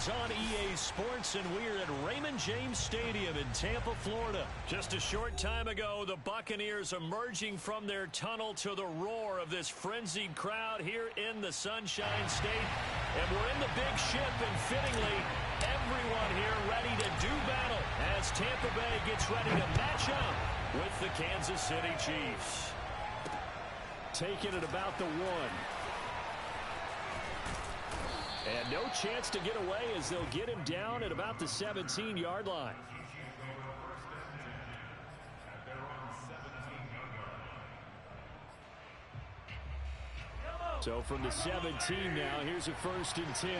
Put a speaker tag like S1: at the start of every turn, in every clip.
S1: is on EA Sports, and we're at Raymond James Stadium in Tampa, Florida. Just a short time ago, the Buccaneers emerging from their tunnel to the roar of this frenzied crowd here in the Sunshine State. And we're in the big ship, and fittingly, everyone here ready to do battle as Tampa Bay gets ready to match up with the Kansas City Chiefs. Taking it about the 1. And no chance to get away as they'll get him down at about the 17-yard line. So from the 17 now, here's a 1st and 10.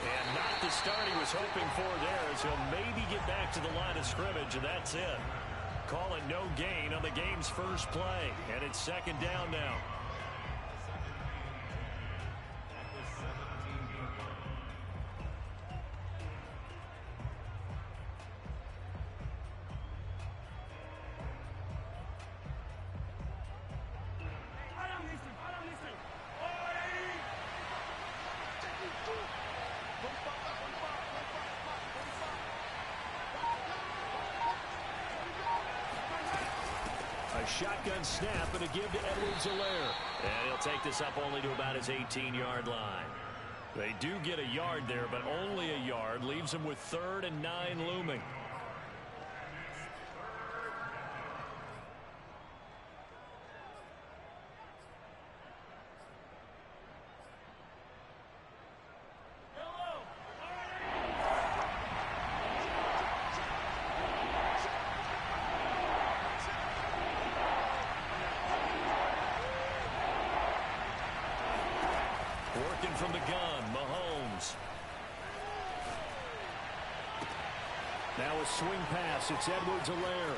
S1: And not the start he was hoping for there, as he'll maybe get back to the line of scrimmage, and that's it. Call it no gain on the game's first play, and it's 2nd down now. A shotgun snap and a give to Edwards-Helaire. And he'll take this up only to about his 18-yard line. They do get a yard there, but only a yard. Leaves them with 3rd and 9 looming. Working from the gun, Mahomes. Now a swing pass. It's Edwards-Helaire.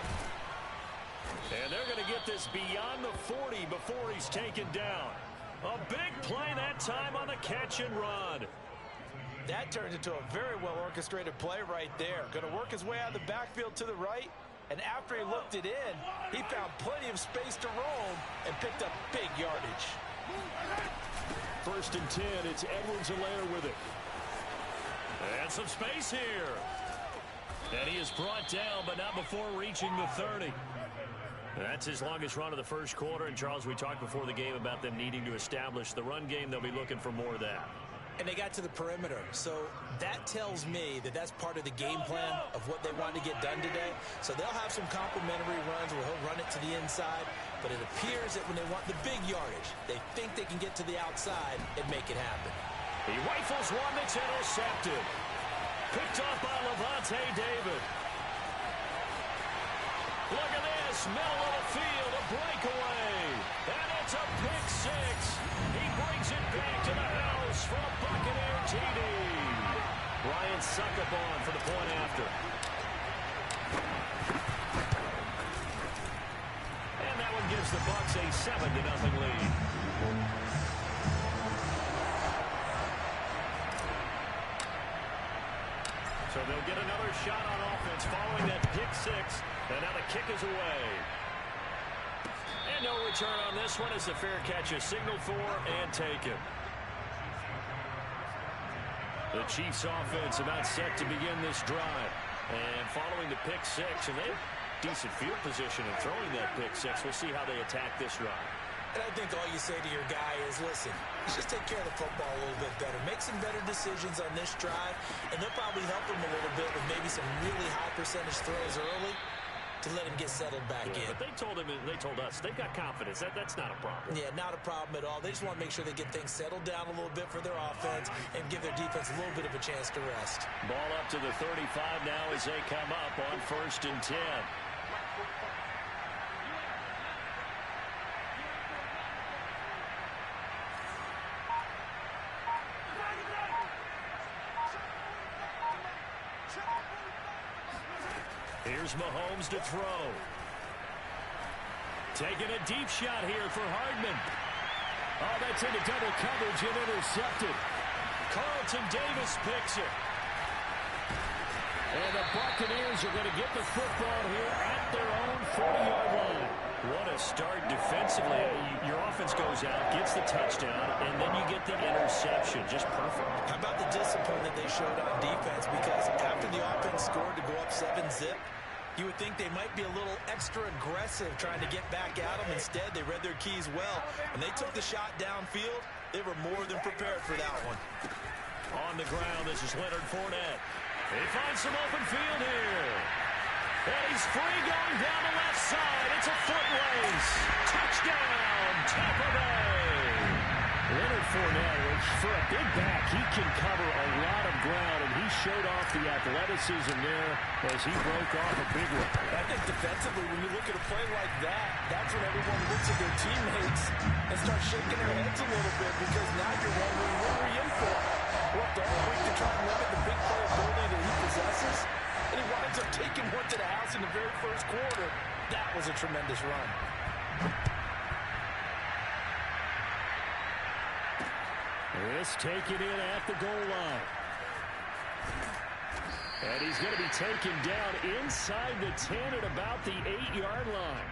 S1: And they're going to get this beyond the 40 before he's taken down. A big play that time on the catch and run.
S2: That turned into a very well-orchestrated play right there. Going to work his way out of the backfield to the right. And after he looked it in, he found plenty of space to roam and picked up big yardage.
S1: 1st and 10, it's Edwards-Helaire with it. And some space here. And he is brought down, but not before reaching the 30. That's his longest run of the first quarter. And, Charles, we talked before the game about them needing to establish the run game. They'll be looking for more of that.
S2: And they got to the perimeter. So that tells me that that's part of the game plan of what they want to get done today. So they'll have some complementary runs where he'll run it to the inside. But it appears that when they want the big yardage, they think they can get to the outside and make it happen.
S1: He rifles one that's intercepted. Picked off by Levante David. Look at this. Middle of the field, a breakaway. And it's a pick 6. He brings it back to the house for a Buccaneer TD. Ryan Succop for the point after. And that one gives the Bucs a 7-0 lead. So they'll get another shot on offense following that pick 6. And now the kick is away. And no return on this one as the fair catch is signaled for and taken. The Chiefs offense about set to begin this drive. And following the pick 6, and they have decent field position in throwing that pick 6. We'll see how they attack this drive.
S2: And I think all you say to your guy is, listen, let's just take care of the football a little bit better. Make some better decisions on this drive, and they'll probably help him a little bit with maybe some really high percentage throws early to let him get settled back in.
S1: But they told us, they've got confidence. That's not a problem.
S2: Yeah, not a problem at all. They just want to make sure they get things settled down a little bit for their offense and give their defense a little bit of a chance to rest.
S1: Ball up to the 35 now as they come up on 1st and 10. Here's Mahomes to throw. Taking a deep shot here for Hardman. Oh, that's into double coverage and intercepted. Carlton Davis picks it. And the Buccaneers are going to get the football here at their own 40-yard line. What a start defensively. Your offense goes out, gets the touchdown, and then you get the interception. Just perfect.
S2: How about the discipline that they showed on defense? Because after the offense scored to go up 7-zip, you would think they might be a little extra aggressive trying to get back at them. Instead, they read their keys well. When they took the shot downfield, they were more than prepared for that one.
S1: On the ground, this is Leonard Fournette. He finds some open field here. And he's free going down the left side. It's a foot race. Touchdown, Tampa Bay. Leonard Fournette, for a big back, he can cover a lot of ground, and he showed off the athleticism there as he broke off a big one.
S2: I think defensively, when you look at a play like that, that's when everyone looks at their teammates and starts shaking their heads a little bit, because now you're wondering, what are we in for? Worked all week to try and limit the big play ability that he possesses, and he winds up taking one to the house in the very first quarter. That was a tremendous run.
S1: This taken in at the goal line. And he's going to be taken down inside the 10 at about the 8-yard line.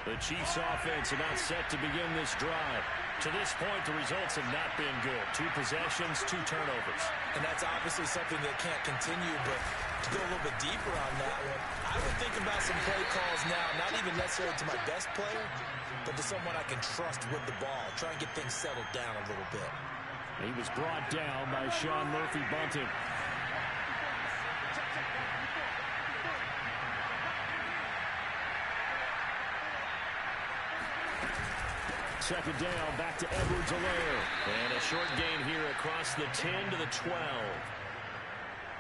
S1: The Chiefs' offense are not set to begin this drive. To this point, the results have not been good. 2 possessions, 2 turnovers.
S2: And that's obviously something that can't continue, but to go a little bit deeper on that one, I would think about some play calls now, not even necessarily to my best player, but to someone I can trust with the ball. Try and get things settled down a little bit.
S1: He was brought down by Sean Murphy-Bunting. Second down, back to Edwards-Helaire. And a short gain here across the 10 to the 12.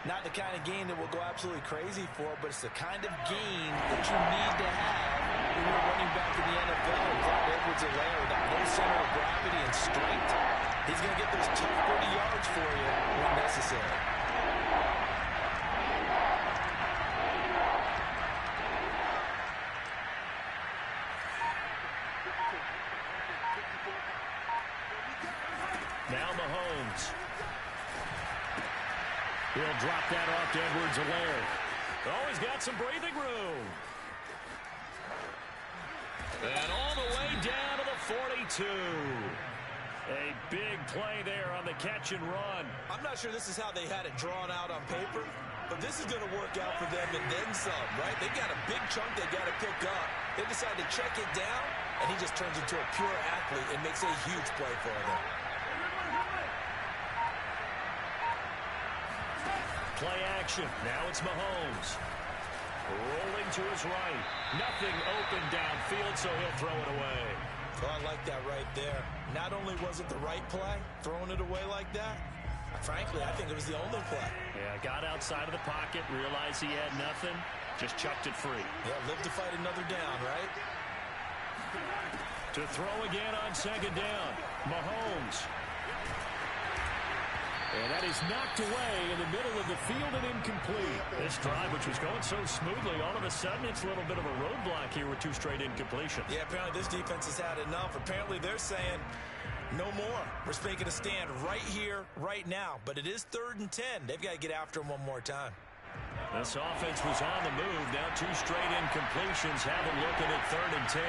S2: Not the kind of gain that will go absolutely crazy for, but it's the kind of gain that you need to have when you're running back in the NFL. Clyde Edwards-Helaire with that low center of gravity and strength. He's going to get those tough 30 yards for you when necessary.
S1: Now Mahomes. He'll drop that off to Edwards-Helaire. Oh, he's got some breathing room. And all the way down to the 42. A big play there on the catch and run.
S2: I'm not sure this is how they had it drawn out on paper, but this is going to work out for them and then some, right? They've got a big chunk they got to pick up. They decide to check it down, and he just turns into a pure athlete and makes a huge play for them.
S1: Play action. Now it's Mahomes. Rolling to his right. Nothing open downfield, so he'll throw it away.
S2: Oh, I like that right there. Not only was it the right play, throwing it away like that, frankly, I think it was the only play.
S1: Yeah, got outside of the pocket, realized he had nothing, just chucked it free.
S2: Yeah, live to fight another down, right?
S1: To throw again on second down. Mahomes. And that is knocked away in the middle of the field and incomplete. This drive, which was going so smoothly, all of a sudden it's a little bit of a roadblock here with 2 straight incompletions.
S2: Yeah, apparently this defense has had enough. Apparently they're saying, no more. We're making a stand right here, right now. But it is 3rd and 10. They've got to get after him one more time.
S1: This offense was on the move. Now 2 straight incompletions. Have them looking at 3rd and 10.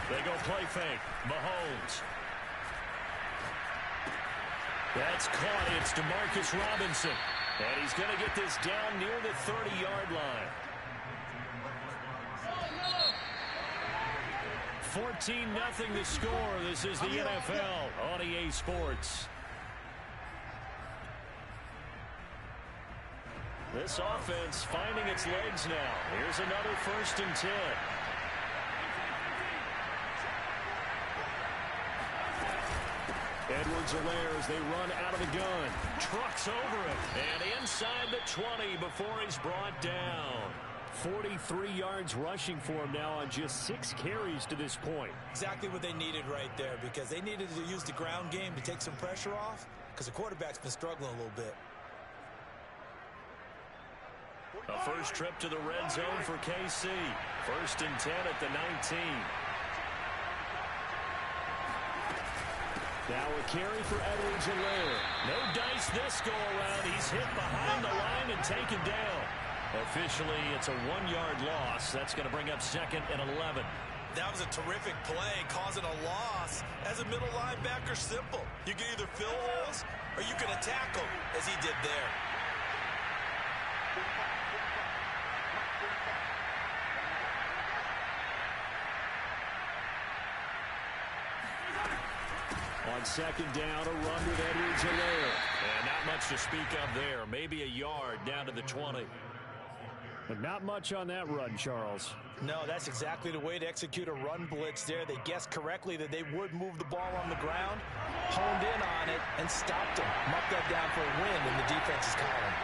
S1: They go play fake. Mahomes. That's caught. It's DeMarcus Robinson. And he's going to get this down near the 30-yard line. 14-0 the score. This is the NFL on EA Sports. This offense finding its legs now. Here's another 1st and 10. Edwards-Helaire as they run out of the gun. Trucks over it. And inside the 20 before he's brought down. 43 yards rushing for him now on just 6 carries to this point.
S2: Exactly what they needed right there, because they needed to use the ground game to take some pressure off. because the quarterback's been struggling a little bit.
S1: A first trip to the red zone for KC. 1st and 10 at the 19.
S3: Now a carry for Edwards-Helaire.
S1: No dice this go around. He's hit behind the line and taken down. Officially, it's a 1-yard loss. That's going to bring up 2nd and 11.
S2: That was a terrific play, causing a loss. As a middle linebacker, simple. You can either fill holes or you can attack them, as he did there.
S3: On 2nd down, a run with Edwards-Helaire.
S1: And not much to speak of there. Maybe a yard down to the 20.
S3: But not much on that run, Charles.
S2: No, that's exactly the way to execute a run blitz there. They guessed correctly that they would move the ball on the ground, honed in on it, and stopped them. Marked that down for a win in the defense's column.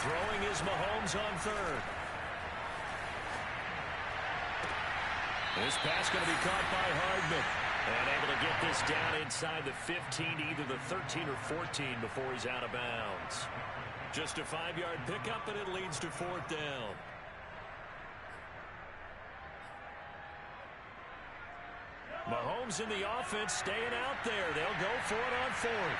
S1: Throwing is Mahomes on 3rd. This pass going to be caught by Hardman. And able to get this down inside the 15, either the 13 or 14 before he's out of bounds. Just a 5-yard pickup, and it leads to 4th down. Mahomes and the offense staying out there. They'll go for it on 4th.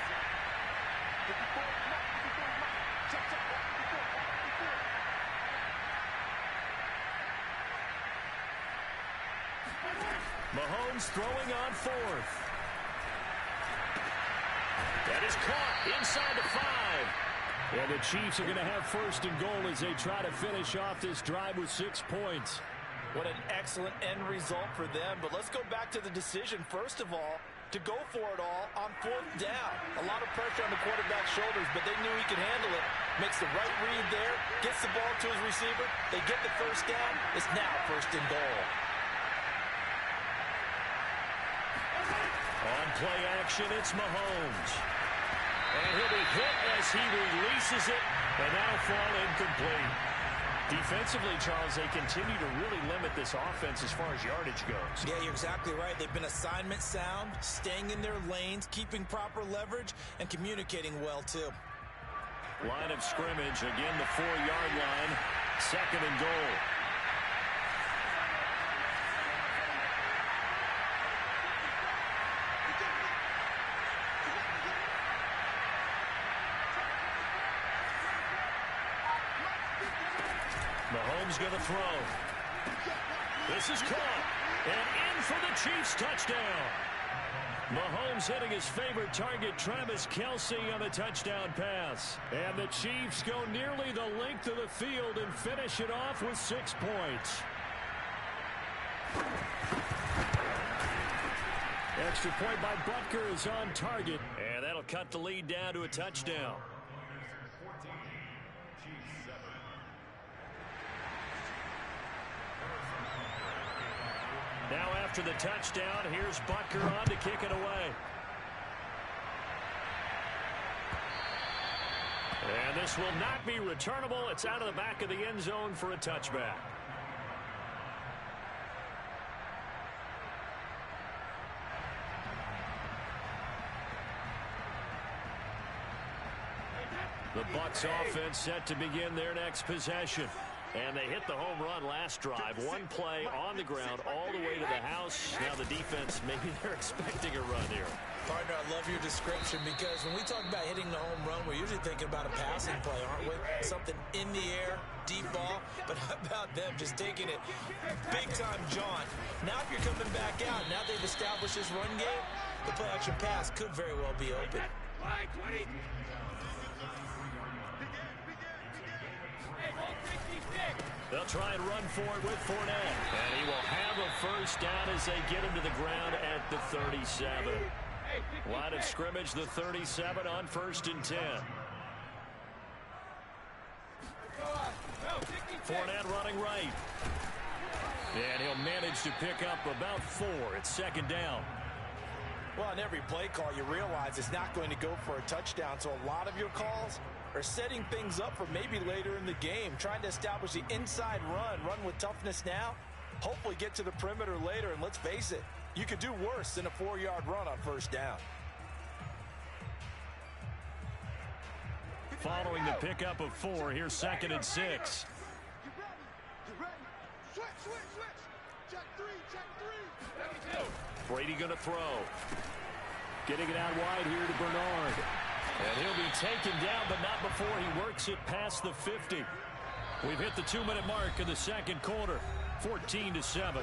S1: Mahomes throwing on 4th. That is caught inside the 5.
S3: And the Chiefs are going to have 1st and goal as they try to finish off this drive with 6 points.
S2: What an excellent end result for them. But let's go back to the decision, first of all, to go for it all on 4th down. A lot of pressure on the quarterback's shoulders, but they knew he could handle it. Makes the right read there, gets the ball to his receiver. They get the 1st down. It's now 1st and goal.
S1: On play action, it's Mahomes. And he'll be hit as he releases it, and that'll fall incomplete. Defensively, Charles, they continue to really limit this offense as far as yardage goes.
S2: Yeah, you're exactly right. They've been assignment sound, staying in their lanes, keeping proper leverage, and communicating well, too.
S1: Line of scrimmage, again the 4-yard line, 2nd and goal. Mahomes going to throw. This is caught. And in for the Chiefs touchdown. Mahomes hitting his favorite target, Travis Kelce, on a touchdown pass. And the Chiefs go nearly the length of the field and finish it off with 6 points.
S3: Extra point by Butker is on target.
S1: And that'll cut the lead down to a touchdown. Now after the touchdown, here's Butker on to kick it away. And this will not be returnable. It's out of the back of the end zone for a touchback. The Bucs offense set to begin their next possession. And they hit the home run last drive. One play on the ground all the way to the house. Now the defense, maybe they're expecting a run here.
S2: Partner, I love your description because when we talk about hitting the home run, we're usually thinking about a passing play, aren't we? Something in the air, deep ball. But how about them just taking it big-time jaunt? Now if you're coming back out, now they've established this run game, the play-action pass could very well be open.
S1: They'll try and run for it with Fournette. And he will have a first down as they get him to the ground at the 37. Line of scrimmage, the 37 on 1st and 10. Fournette running right. And he'll manage to pick up about 4. It's 2nd down.
S2: Well, on every play call, you realize it's not going to go for a touchdown. So a lot of your calls are setting things up for maybe later in the game, trying to establish the inside run with toughness now, hopefully get to the perimeter later, and let's face it, you could do worse than a 4-yard run on first down.
S1: Following the pickup of 4, here's 2nd and 6. Brady going to throw. Getting it out wide here to Bernard. And he'll be taken down, but not before he works it past the 50. We've hit the 2-minute mark in the second quarter. 14-7.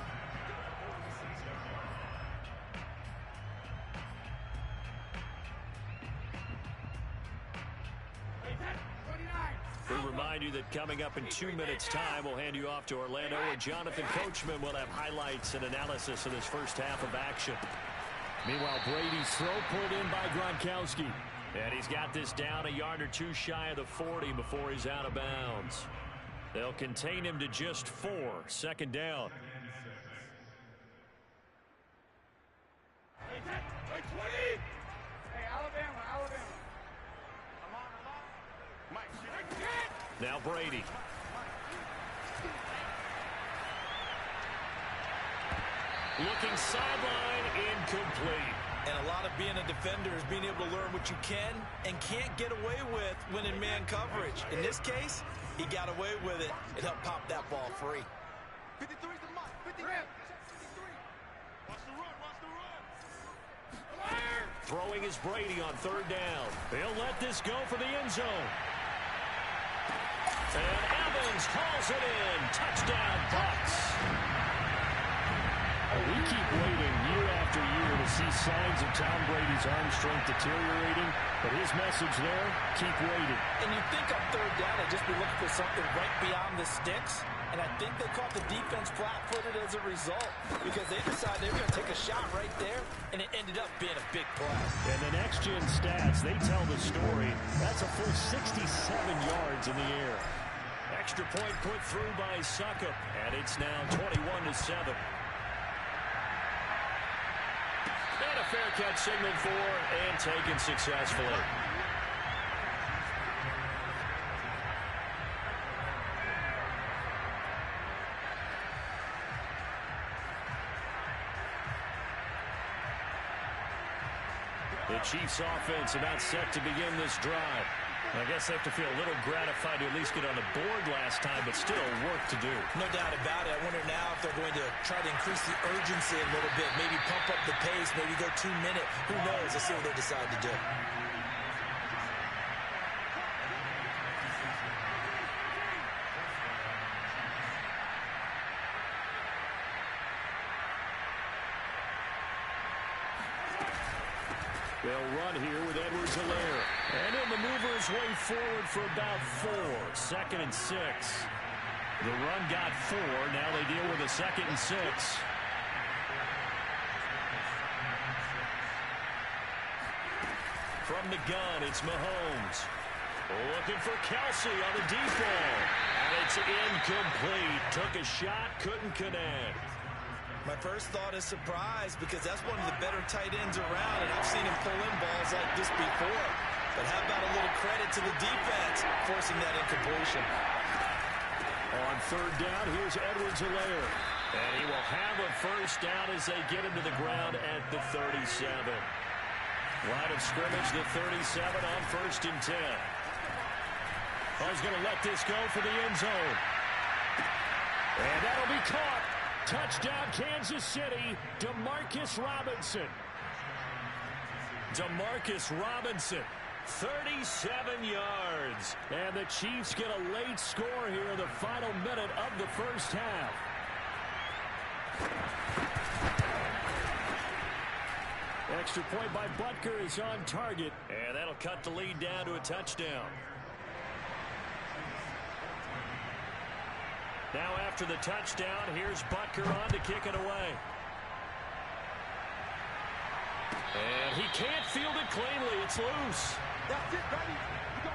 S1: We remind you that coming up in 2 minutes' time, we'll hand you off to Orlando, where Jonathan Coachman will have highlights and analysis of this first half of action. Meanwhile, Brady's throw pulled in by Gronkowski. And he's got this down a yard or two shy of the 40 before he's out of bounds. They'll contain him to just 4. 2nd down. Now Brady. Looking sideline, incomplete.
S2: And a lot of being a defender is being able to learn what you can and can't get away with when in man coverage. In this case, he got away with it and helped pop that ball free.
S4: 53 is the mark. 53. 53. Watch the run. Watch the run.
S1: Throwing is Brady on 3rd down. They'll let this go for the end zone. And Evans hauls it in. Touchdown, Bucs. We keep waiting year after year to see signs of Tom Brady's arm strength deteriorating, but his message there, keep waiting.
S2: And you think on 3rd down they'd just be looking for something right beyond the sticks, and I think they caught the defense flat-footed as a result because they decided they were going to take a shot right there, and it ended up being a big play.
S1: And the next-gen stats, they tell the story. That's a full 67 yards in the air. Extra point put through by Succop, and it's now 21-7. And a fair catch signaled for and taken successfully. The Chiefs offense about set to begin this drive. I guess they have to feel a little gratified to at least get on the board last time, but still work to do.
S2: No doubt about it. I wonder now if they're going to try to increase the urgency a little bit, maybe pump up the pace, maybe go 2-minute. Who knows? Let's see what they decide to do.
S1: They'll run here with Edwards-Helaire. And he'll maneuver his way forward for about 4. 2nd and 6. The run got 4. Now they deal with a 2nd and 6. From the gun, it's Mahomes. Looking for Kelsey on the deep ball. And it's incomplete. Took a shot, couldn't connect.
S2: My first thought is surprise because that's one of the better tight ends around, and I've seen him pull in balls like this before. But how about a little credit to the defense forcing that incompletion?
S1: On 3rd down, here's Edwards-Helaire. And he will have a first down as they get him to the ground at the 37. Line of scrimmage, the 37 on 1st and 10. He's going to let this go for the end zone. And that'll be caught. Touchdown, Kansas City, Demarcus Robinson. Demarcus Robinson, 37 yards. And the Chiefs get a late score here in the final minute of the first half. Extra point by Butker is on target. And that'll cut the lead down to a touchdown. Now after the touchdown, here's Butker on to kick it away. And he can't field it cleanly. It's loose.
S4: That's it, baby. You go.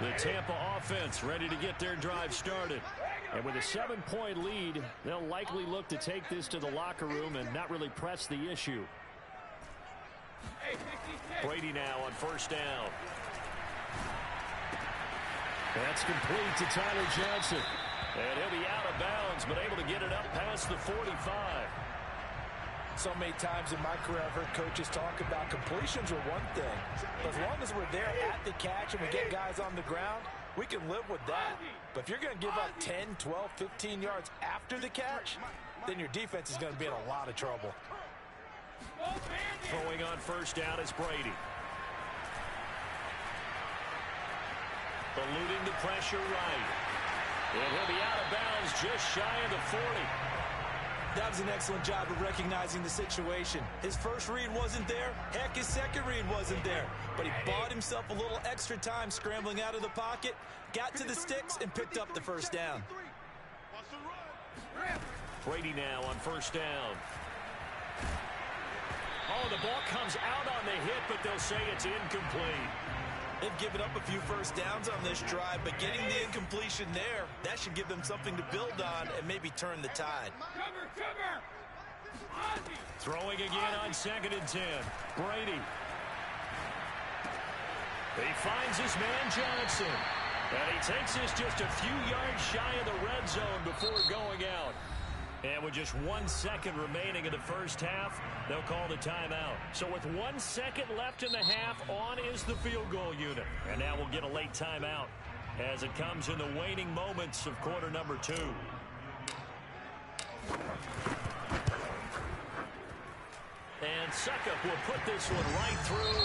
S1: The Tampa offense ready to get their drive started.
S3: And with a 7-point lead, they'll likely look to take this to the locker room and not really press the issue.
S1: Brady now on first down.
S3: That's complete to Tyler Johnson.
S1: And he'll be out of bounds, but able to get it up past the 45.
S2: So many times in my career I've heard coaches talk about completions are one thing. But as long as we're there at the catch and we get guys on the ground, we can live with that. But if you're going to give up 10, 12, 15 yards after the catch, then your defense is going to be in a lot of trouble.
S1: Throwing on first down is Brady. Eluding the pressure right. And he'll be out of bounds just shy of the 40.
S2: That was an excellent job of recognizing the situation. His first read wasn't there. Heck, his second read wasn't there. But he bought himself a little extra time scrambling out of the pocket, got to the sticks, and picked up the first down.
S1: Brady now on first down. Oh, the ball comes out on the hit, but they'll say it's incomplete.
S2: They've given up a few first downs on this drive, but getting the incompletion there, that should give them something to build on and maybe turn the tide.
S1: Throwing again on 2nd and 10. Brady. He finds his man Johnson. And he takes this just a few yards shy of the red zone before going out. And with just 1 second remaining in the first half, they'll call the timeout. So with 1 second left in the half, on is the field goal unit. And now we'll get a late timeout as it comes in the waning moments of quarter number 2. And Suckup will put this one right through.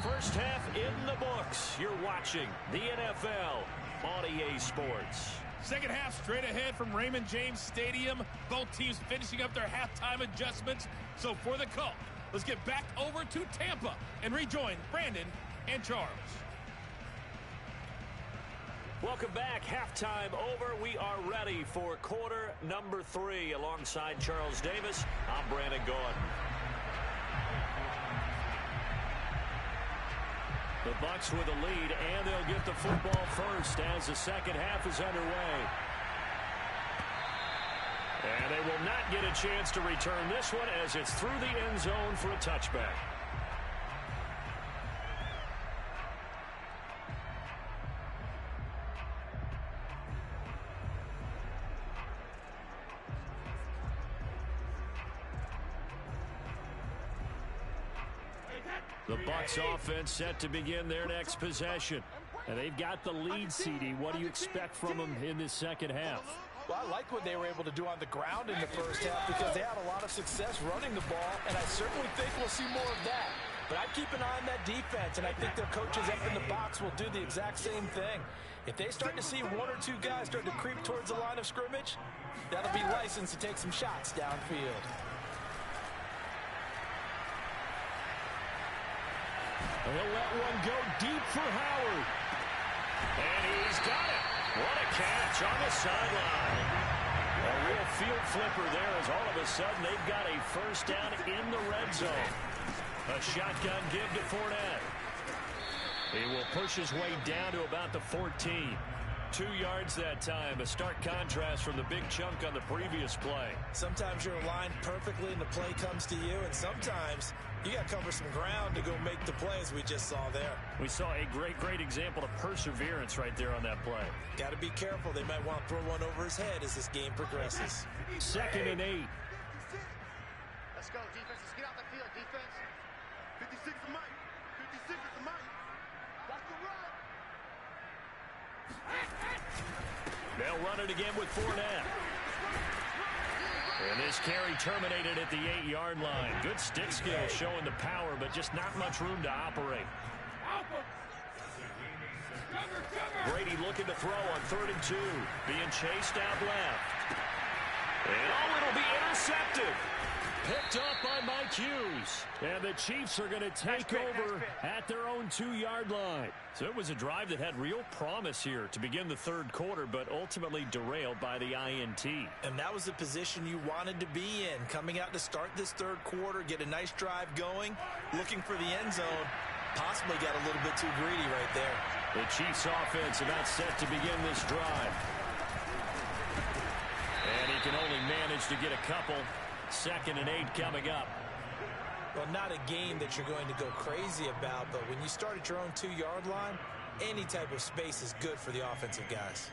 S1: First half in the books. You're watching the NFL on EA Sports.
S5: Second half straight ahead from Raymond James Stadium. Both teams finishing up their halftime adjustments. So for the call, let's get back over to Tampa and rejoin Brandon and Charles.
S1: Welcome back. Halftime over. We are ready for quarter number 3. Alongside Charles Davis, I'm Brandon Gaudin. The Bucs with a lead, and they'll get the football first as the second half is underway. And they will not get a chance to return this one as it's through the end zone for a touchback. The Bucs offense set to begin their next possession. And they've got the lead, CD. What do you expect from them in this second half?
S2: Well, I like what they were able to do on the ground in the first half because they had a lot of success running the ball, and I certainly think we'll see more of that. But I'd keep an eye on that defense, and I think their coaches up in the box will do the exact same thing. If they start to see 1 or 2 guys start to creep towards the line of scrimmage, that'll be license to take some shots downfield.
S3: He'll let one go deep for Howard.
S1: And he's got it. What a catch on the sideline. A real field flipper there as all of a sudden they've got a first down in the red zone. A shotgun give to Fournette. He will push his way down to about the 14. 2 yards that time. A stark contrast from the big chunk on the previous play.
S2: Sometimes you're aligned perfectly and the play comes to you, and sometimes you got to cover some ground to go make the play, as we just saw there.
S1: We saw a great example of perseverance right there on that play.
S2: Got to be careful. They might want to throw one over his head as this game progresses.
S3: 2nd and 8.
S4: Let's go, defense. Let's get out the field, defense. 56 is Mike. 56 is Mike. Watch the run.
S1: They'll run it again with Fournette. And this carry terminated at the 8-yard line. Good stick skill showing the power, but just not much room to operate. Brady looking to throw on 3rd and 2. Being chased out left. And oh, it'll be intercepted. Picked up by Mike Hughes.
S3: And the Chiefs are going to take over at their own 2-yard line.
S1: So it was a drive that had real promise here to begin the third quarter, but ultimately derailed by the INT.
S2: And that was the position you wanted to be in. Coming out to start this third quarter, get a nice drive going, looking for the end zone. Possibly got a little bit too greedy right there.
S3: The Chiefs offense about set to begin this drive. And he can only manage to get a couple. 2nd and 8 coming up.
S2: Well, not a game that you're going to go crazy about, but when you start at your own 2-yard line, any type of space is good for the offensive guys.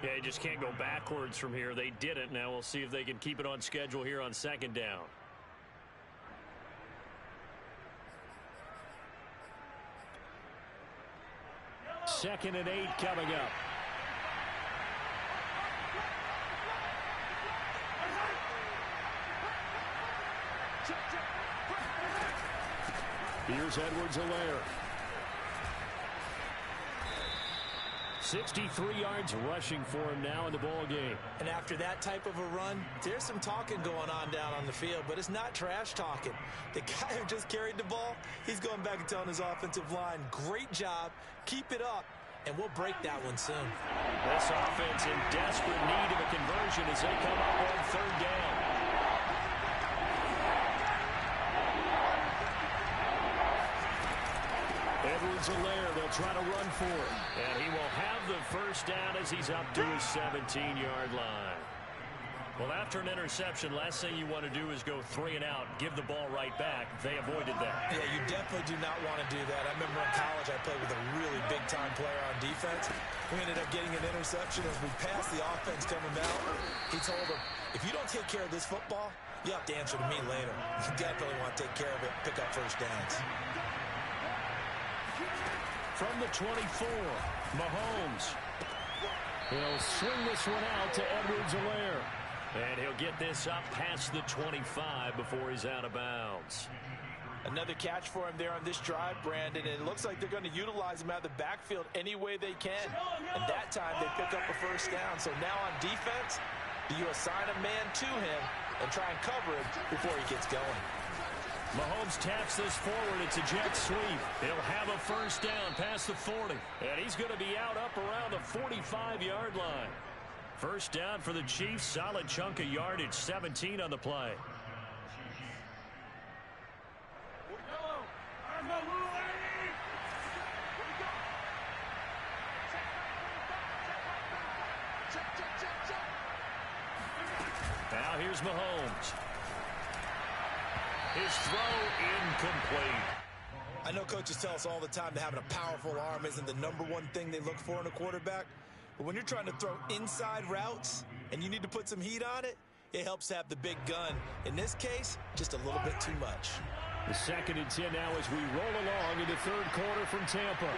S3: Yeah, you just can't go backwards from here. They didn't. Now we'll see if they can keep it on schedule here on 2nd down. Second and 8 coming up. Here's Edwards-Helaire. 63 yards rushing for him now in the ball game.
S2: And after that type of a run, there's some talking going on down on the field, but it's not trash talking. The guy who just carried the ball, he's going back and telling his offensive line, great job, keep it up, and we'll break that one soon.
S3: This offense in desperate need of a conversion as they come up on 3rd down. Edwards-Helaire, they'll try to run for it. And he will have the first down as he's up to his 17-yard line. Well, after an interception, last thing you want to do is go 3 and out, give the ball right back. They avoided that.
S2: Yeah, you definitely do not want to do that. I remember in college I played with a really big-time player on defense. We ended up getting an interception as we passed the offense coming out. He told him, if you don't take care of this football, you have to answer to me later. You definitely want to take care of it, pick up first downs.
S3: From the 24, Mahomes. He'll swing this one out to Edwards-Helaire. And he'll get this up past the 25 before he's out of bounds.
S2: Another catch for him there on this drive, Brandon. And it looks like they're going to utilize him out of the backfield any way they can. And that time they pick up a first down. So now on defense, do you assign a man to him and try and cover him before he gets going?
S3: Mahomes taps this forward. It's a jet sweep. He'll have a first down past the 40. And he's going to be out up around the 45-yard line. First down for the Chiefs. Solid chunk of yardage. 17 on the play. Now here's Mahomes. His throw incomplete.
S2: I know coaches tell us all the time that having a powerful arm isn't the #1 thing they look for in a quarterback. But when you're trying to throw inside routes and you need to put some heat on it, it helps to have the big gun. In this case, just a little bit too much.
S3: The 2nd and 10 now as we roll along in the 3rd quarter from Tampa.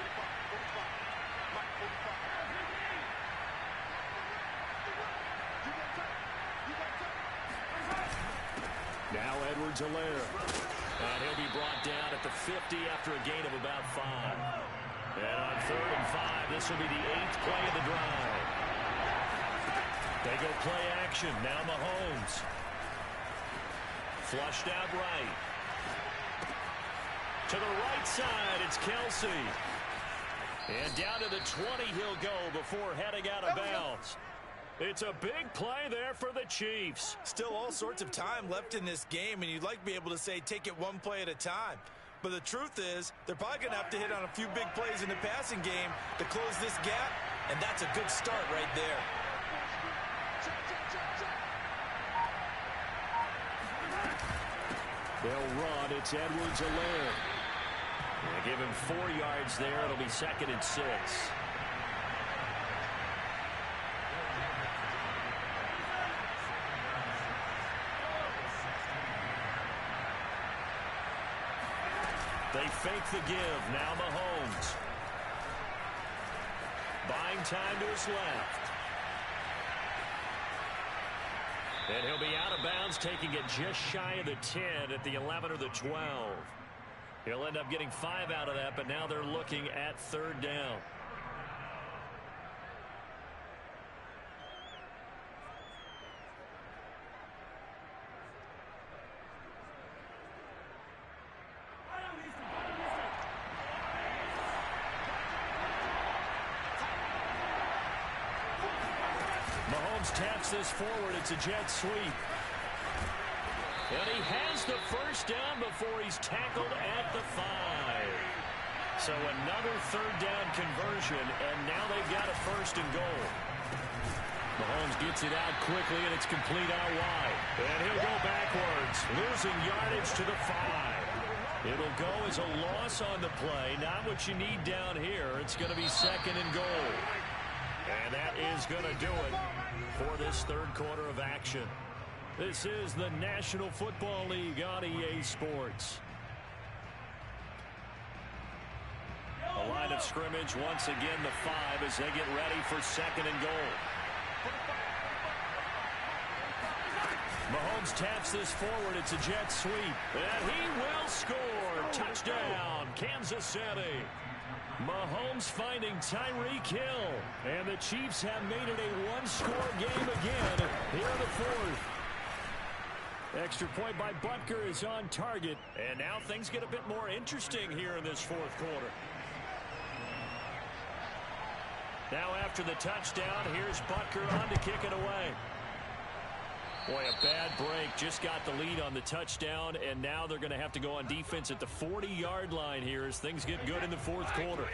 S3: Now Edwards-Helaire. And he'll be brought down at the 50 after a gain of about 5. And on 3rd and 5, this will be the 8th play of the drive. They go play action. Now Mahomes. Flushed out right. To the right side, it's Kelsey. And down to the 20 he'll go before heading out of bounds. It's a big play there for the Chiefs.
S2: Still all sorts of time left in this game, and you'd like to be able to say take it one play at a time. But the truth is, they're probably going to have to hit on a few big plays in the passing game to close this gap, and that's a good start right there.
S3: They'll run. It's Edwards-Helaire. They give him 4 yards there. It'll be 2nd and 6. They fake the give. Now Mahomes. Buying time to his left. And he'll be out of bounds, taking it just shy of the 10 at the 11 or the 12. He'll end up getting 5 out of that, but now they're looking at 3rd down. Mahomes taps this forward. It's a jet sweep. And he has the first down before he's tackled at the 5.
S1: So another third down conversion, and now they've got a first and goal. Mahomes gets it out quickly, and it's complete out wide. And he'll go backwards, losing yardage to the 5. It'll go as a loss on the play. Not what you need down here. It's going to be second and goal. And that is going to do it for this third quarter of action. This is the National Football League on EA Sports. A line of scrimmage, once again, the 5 as they get ready for second and goal. Mahomes taps this forward. It's a jet sweep. And he will score. Touchdown, Kansas City. Mahomes finding Tyreek Hill. And the Chiefs have made it a one-score game again here in the fourth. Extra point by Butker is on target. And now things get a bit more interesting here in this fourth quarter. Now after the touchdown, here's Butker on to kick it away. Boy, a bad break. Just got the lead on the touchdown, and now they're going to have to go on defense at the 40-yard line here as things get good in the fourth quarter.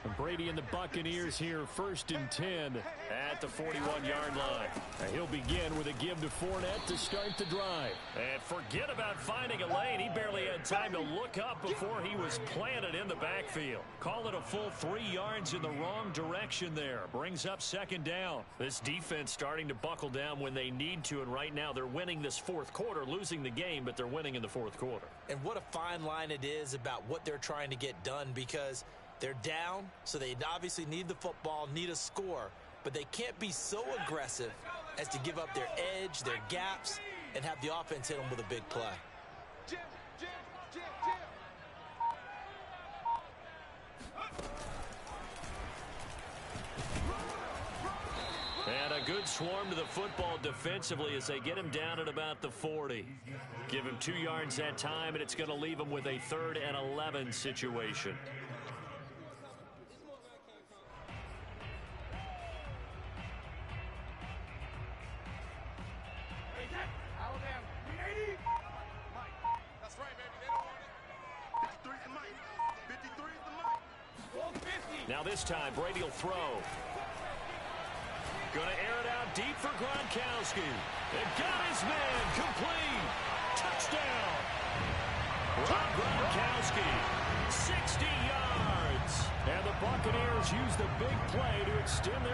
S1: And Brady and the Buccaneers here, first and 10 at the 41-yard line. And he'll begin with a give to Fournette to start the drive. And forget about finding a lane. He barely had time to look up before he was planted in the backfield. Call it a full 3 yards in the wrong direction there. Brings up second down. This defense starting to buckle down when they need to, and right now they're winning this fourth quarter, losing the game, but they're winning in the fourth quarter.
S2: And what a fine line it is about what they're trying to get done, because they're down, so they obviously need the football, need a score, but they can't be so aggressive as to give up their edge, their gaps, and have the offense hit them with a big play.
S1: And a good swarm to the football defensively as they get him down at about the 40. Give him 2 yards that time, and it's going to leave him with a 3rd and 11 situation. Now this time, Brady will throw. Going to air it out deep for Gronkowski. And got his man complete. Touchdown. Rob Gronkowski, 60 yards. And the Buccaneers use the big play to extend their